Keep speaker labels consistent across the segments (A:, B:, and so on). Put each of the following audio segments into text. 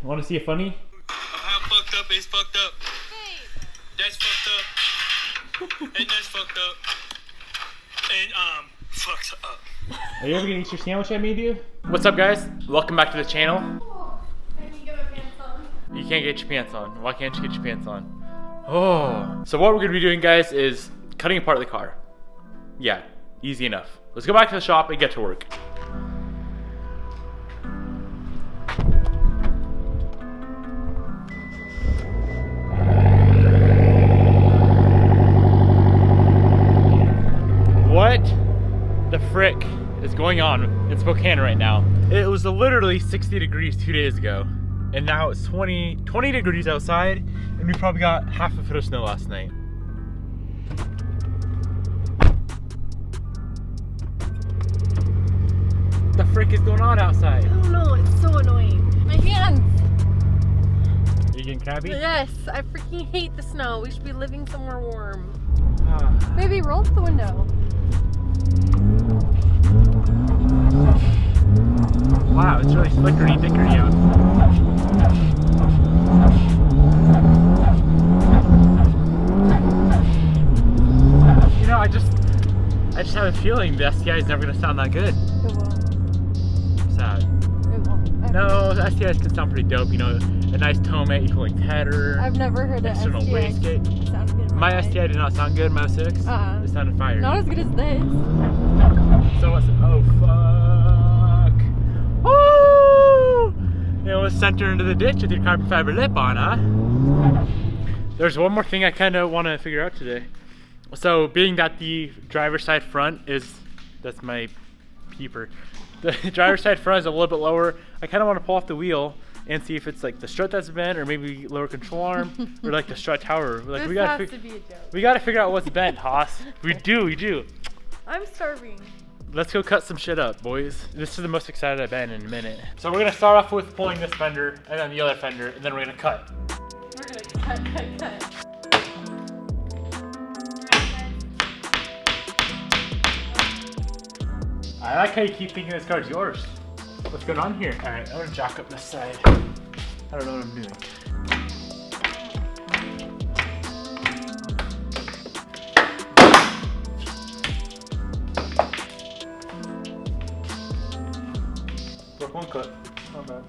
A: Want to see a funny?
B: How fucked up is fucked up. That's fucked up. And that's fucked up. And fucked up.
A: Are you ever gonna eat your sandwich I made you? What's up, guys? Welcome back to the channel.
C: I can get my pants on.
A: You can't get your pants on. Why can't you get your pants on? Oh. So what we're gonna be doing, guys, is cutting apart the car. Yeah, easy enough. Let's go back to the shop and get to work. What the frick is going on in Spokane right now? It was literally 60 degrees 2 days ago, and now it's 20 degrees outside, and we probably got half a foot of snow last night. What the frick is going on outside?
C: I don't know, it's so annoying. My hands!
A: Are you getting crabby?
C: Yes, I freaking hate the snow. We should be living somewhere warm.
A: Ah.
C: Baby, roll up the window.
A: Wow, it's really flickery dickery out. You know, I just have a feeling the STi is never gonna sound that good.
C: It won't.
A: Sad.
C: It won't.
A: No, the STIs can sound pretty dope, you know, a nice tome equaling header.
C: I've never heard an
A: external
C: STi
A: wastegate.
C: sound good. in
A: My
C: life.
A: STI did not sound good, my 06. It sounded fire.
C: Not as good as this.
A: So what's, oh fuck. Woo! It was sent her into the ditch with your carbon fiber lip on, huh? There's one more thing I kind of want to figure out today. So being that the driver's side front is, that's my peeper. The driver's side front is a little bit lower. I kind of want to pull off the wheel and see if it's like the strut that's bent, or maybe lower control arm, or like the strut tower. Like
C: This
A: we gotta
C: has to be a joke.
A: we gotta figure out what's bent, Haas. We do.
C: I'm starving.
A: Let's go cut some shit up, boys. This is the most excited I've been in a minute. So we're gonna start off with pulling this fender, and then the other fender, and then we're gonna cut.
C: We're gonna cut.
A: I like how you keep thinking this car's yours. What's going on here? All right, I'm gonna jack up this side. I don't know what I'm doing. Broke one cut. Not bad.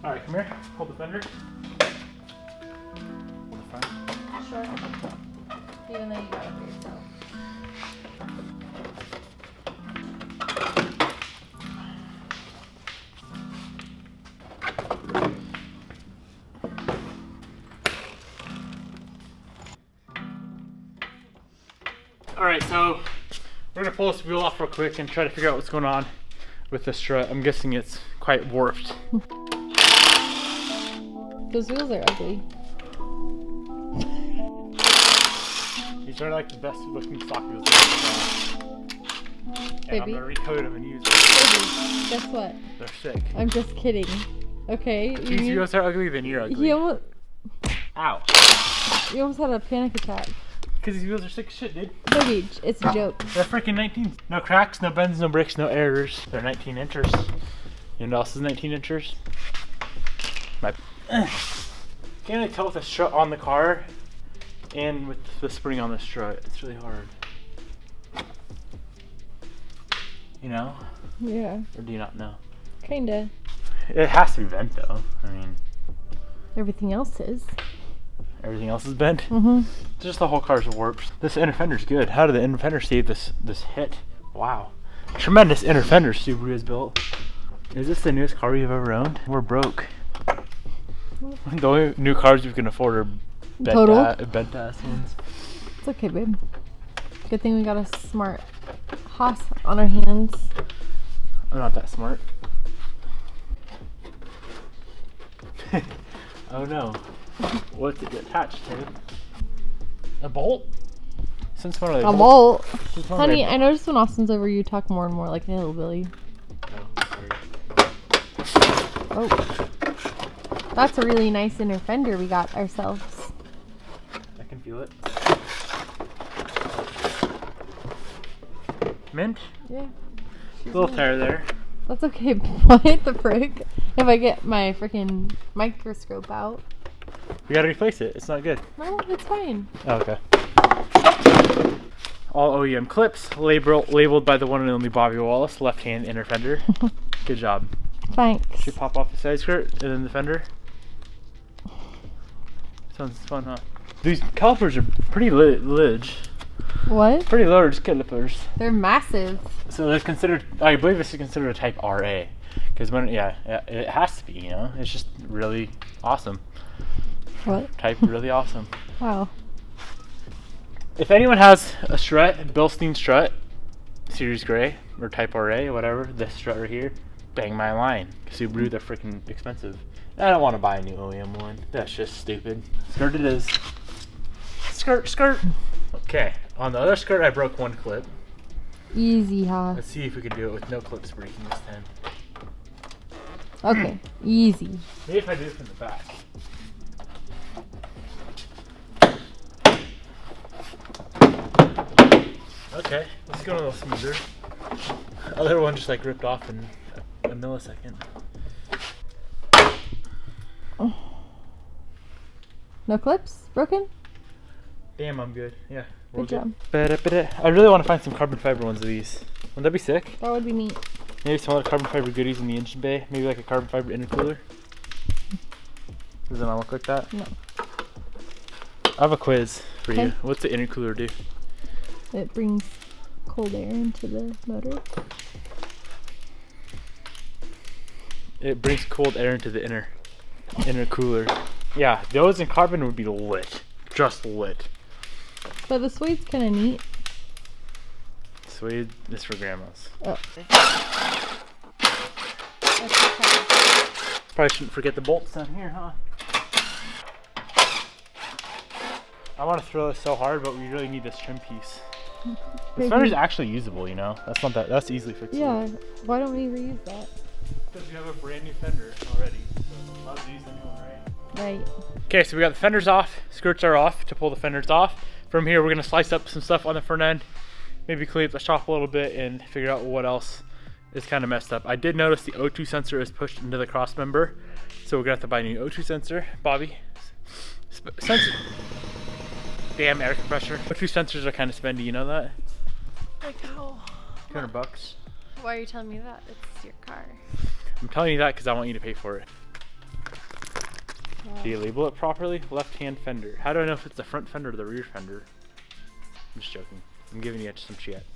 A: All right, come here. Hold the fender. Hold the front.
C: Sure. Even though you got it for yourself.
A: All right, so we're gonna pull this wheel off real quick and try to figure out what's going on with the strut. I'm guessing it's quite warped.
C: Those wheels are ugly.
A: These are like the best looking stock wheels. And
C: Baby.
A: I'm gonna recode them and use them.
C: Baby, guess what?
A: They're sick.
C: I'm just kidding. Okay?
A: These wheels are ugly, then you're ugly.
C: You
A: Ow.
C: almost had a panic attack.
A: Because these wheels are sick as shit, dude.
C: Baby, it's a joke.
A: They're freaking 19s. No cracks, no bends, no breaks, no errors. They're 19 inchers. You know what else is 19 inchers? My. Can't really tell with the strut on the car and with the spring on the strut. It's really hard. You know?
C: Yeah,
A: Or do you not know?
C: kinda.
A: It has to be bent though. I mean,
C: Everything else is.
A: everything else is bent.
C: Mm-hmm.
A: Just the whole car's warped. This inner fender's good. How did the inner fender save this hit? Wow. Tremendous inner fender Subaru has built. Is this the newest car you've ever owned? We're broke. The only new cars we can afford are bent ass ones.
C: It's okay, babe. Good thing we got a smart Haas on our hands.
A: I'm not that smart. Oh no. What's it attached to? A bolt? Since when are they
C: A bolt.
A: Since when are
C: Honey,
A: they-
C: I noticed when Austin's over, you talk more and more like a hillbilly.
A: Oh,
C: Oh. That's a really nice inner fender we got ourselves.
A: I can feel it. Mint?
C: Yeah.
A: A little tear there.
C: That's okay. What the frick? If I get my freaking microscope out.
A: We gotta replace it. It's not good.
C: No, it's fine.
A: Oh, okay. All OEM clips labeled by the one and only Bobby Wallace, left hand inner fender. Good job.
C: Thanks.
A: Should pop off the side skirt and then the fender. Sounds fun, huh? These calipers are pretty lidge.
C: What?
A: Pretty large calipers.
C: They're massive.
A: So they're considered, I believe this is considered a type RA. Because when, yeah, it has to be, you know? It's just really awesome.
C: What?
A: Type really awesome.
C: Wow.
A: If anyone has a strut, Bilstein strut, Series Gray, or Type RA, or whatever, this strut right here, bang my line. Subaru, they're freaking expensive. I don't want to buy a new OEM one. That's just stupid. Skirt it is. Skirt, skirt. Okay, on the other skirt, I broke one clip.
C: Easy, huh?
A: Let's see if we can do it with no clips breaking this time.
C: Okay, easy.
A: Maybe if I do it from the back. Okay, let's go a little smoother. Other one just like ripped off in a millisecond.
C: No clips? Broken?
A: Damn, I'm good. Yeah.
C: Good job.
A: I really want to find some carbon fiber ones of these. Wouldn't that be sick?
C: That would be neat.
A: Maybe some other carbon fiber goodies in the engine bay. Maybe like a carbon fiber intercooler. Does it not look like that?
C: No.
A: I have a quiz for you.
C: Okay.
A: What's the intercooler do?
C: It brings cold air into the motor.
A: It brings cold air into the inner cooler. Yeah, those in carbon would be lit. Just lit.
C: But the suede's kind of neat.
A: Suede is for grandmas.
C: Oh.
A: Probably shouldn't forget the bolts down here, huh? I want to throw this so hard, but we really need this trim piece. This fender's actually usable, you know? That's not that, that's easily fixable.
C: Yeah, why don't we reuse that?
A: Because we have a brand new fender already. So let's use the new one, right?
C: Right.
A: Okay, so we got the fenders off, skirts are off to pull the fenders off. From here, we're gonna slice up some stuff on the front end, maybe clean up the shop a little bit and figure out what else is kind of messed up. I did notice the O2 sensor is pushed into the cross member, so we're gonna have to buy a new O2 sensor. Bobby, sensor. Damn, air compressor. O2 sensors are kind of spendy, you know that?
C: Like how?
A: $200.
C: Why are you telling me that? It's your car.
A: I'm telling you that because I want you to pay for it.
C: Wow.
A: Do you label it properly? Left-hand fender. How do I know if it's the front fender or the rear fender? I'm just joking. I'm giving you some shit.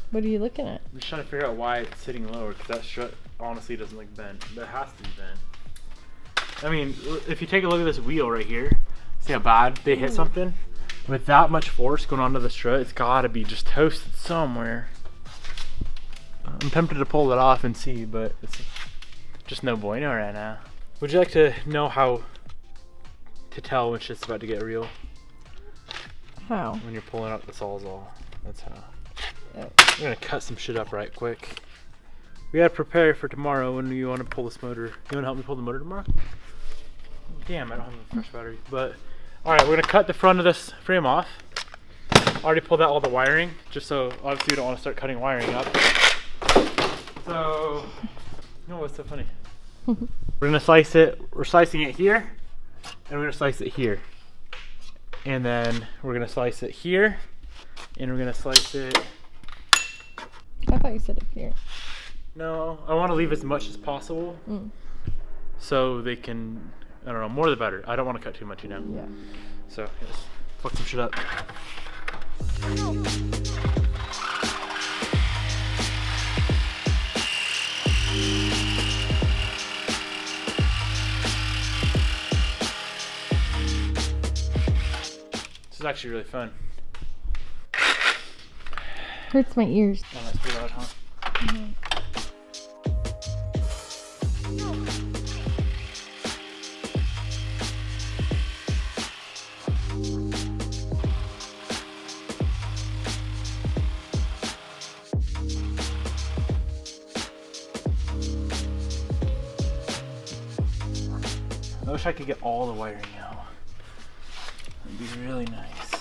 C: What are you looking at?
A: I'm just trying to figure out why it's sitting lower because that strut honestly doesn't look bent. But it has to be bent. I mean, if you take a look at this wheel right here, see how bad they hit something? With that much force going onto the strut, it's gotta be just toasted somewhere. I'm tempted to pull it off and see, but it's just no bueno right now. Would you like to know how to tell when shit's about to get real?
C: How?
A: When you're pulling out the sawzall. That's how.
C: Oh.
A: I'm gonna cut some shit up right quick. We gotta prepare for tomorrow when you want to pull this motor. You wanna help me pull the motor tomorrow? Damn, I don't have a fresh battery. But alright, we're gonna cut the front of this frame off. Already pulled out all the wiring, just so obviously we don't want to start cutting wiring up. So, you know what's so funny? We're gonna slice it. We're slicing it here, and we're gonna slice it here, and then we're gonna slice it here, and we're gonna slice it.
C: I thought you said up here.
A: No, I want to leave as much as possible, so they can. I don't know, more the better. I don't want to cut too much, you know.
C: Yeah.
A: So let's fuck some shit up. This is actually really fun.
C: Hurts my ears.
A: Oh, that's pretty loud, huh?
C: Mm-hmm.
A: I wish I could get all the wiring out. It'd be really nice.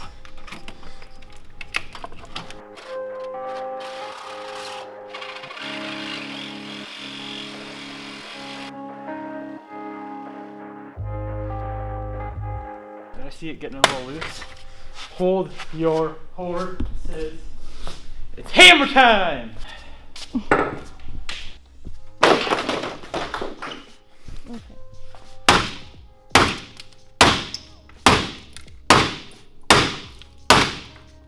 A: see it getting a little loose. Hold your horses. It's hammer time!
C: Okay.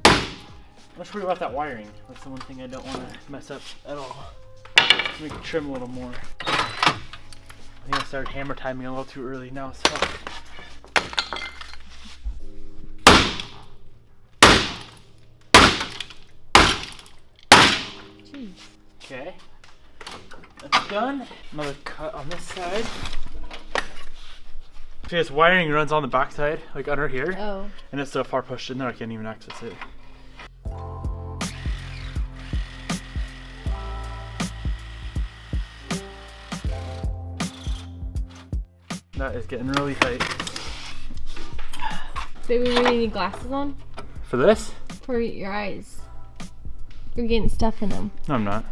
A: I'm not sure about that wiring. That's the one thing I don't want to mess up at all. Let's make it trim a little more. I think I started hammer timing a little too early now, so.
C: Jeez.
A: Okay. That's done. Another cut on this side. See, this wiring runs on the back side, like under here.
C: Oh.
A: And it's so far pushed in there I can't even access it. That is getting really tight.
C: Baby, we need glasses on
A: For this?
C: for your eyes. You're getting stuff in them.
A: No, I'm not.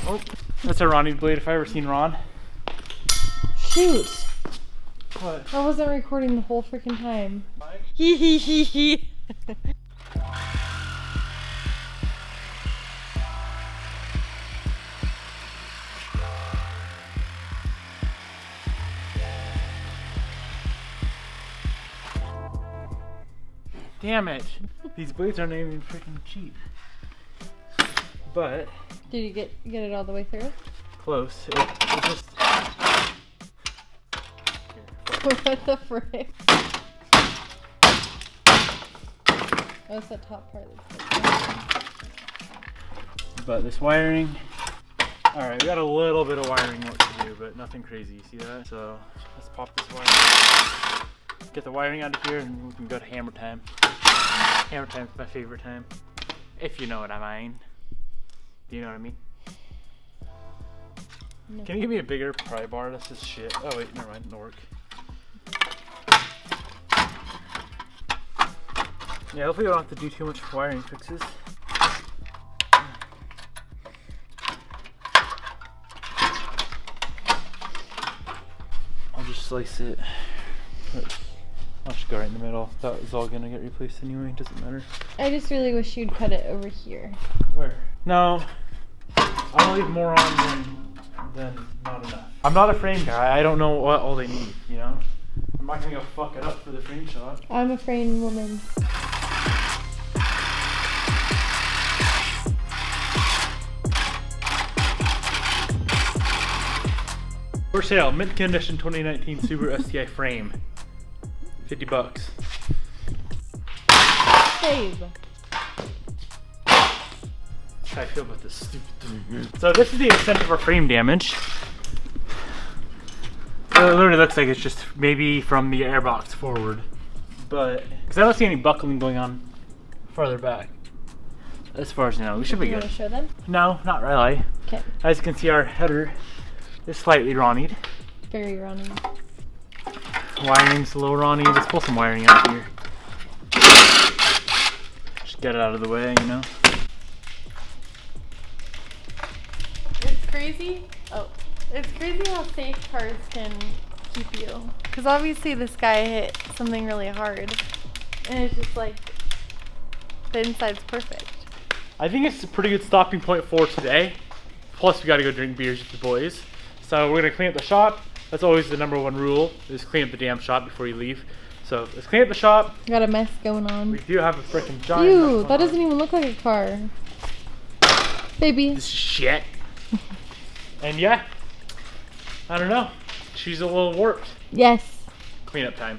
A: Oh, that's a Ronnie blade if I ever seen Ron.
C: Shoot.
A: What?
C: I wasn't recording the whole freaking time. Hee hee hee hee.
A: Damn it! These blades aren't even freaking cheap. But
C: Did you get it all the way through?
A: close. It just.
C: What the frick? Oh, it's that top part that's
A: But this wiring. All right, we got a little bit of wiring work to do, but nothing crazy. You see that? So let's pop this wiring. Get the wiring out of here, and we can go to hammer time. Hammer time's my favorite time, if you know what I mean. Do you know what I mean?
C: No.
A: Can you give me a bigger pry bar? That's just shit. Oh wait, never mind. It'll work. Yeah, hopefully we don't have to do too much wiring fixes. I'll just slice it. I'll just go right in the middle. That was all gonna get replaced anyway. Doesn't matter.
C: I just really wish you'd cut it over here.
A: Where? No. I'll leave more on than not enough. I'm not a frame guy. I don't know what all they need, you know? I'm not gonna go fuck it up for the frame shot.
C: I'm a frame woman.
A: For sale, mint condition 2019 Subaru STi frame. $50.
C: Save.
A: How I feel about this stupid thing. So this is the extent of our frame damage. It literally looks like it's just maybe from the airbox forward. But, because I don't see any buckling going on farther back. As far as I know, we should be
C: You
A: good.
C: want to show them?
A: No, not really.
C: Okay.
A: As you can see, our header is slightly Ronnied.
C: Very running.
A: Wiring's a little Ronnie. Let's pull some wiring out here. Just get it out of the way, you know.
C: It's crazy. Oh, it's crazy how safe cars can keep you. Because obviously this guy hit something really hard, and it's just like the inside's perfect.
A: I think it's a pretty good stopping point for today. Plus, we got to go drink beers with the boys. So we're gonna clean up the shop. That's always the number one rule: is clean up the damn shop before you leave. So let's clean up the shop.
C: Got a mess going on.
A: We do have a freaking giant.
C: Ew, that doesn't even look like a car. Baby.
A: This is shit. And yeah, I don't know. She's a little warped.
C: Yes.
A: Cleanup time.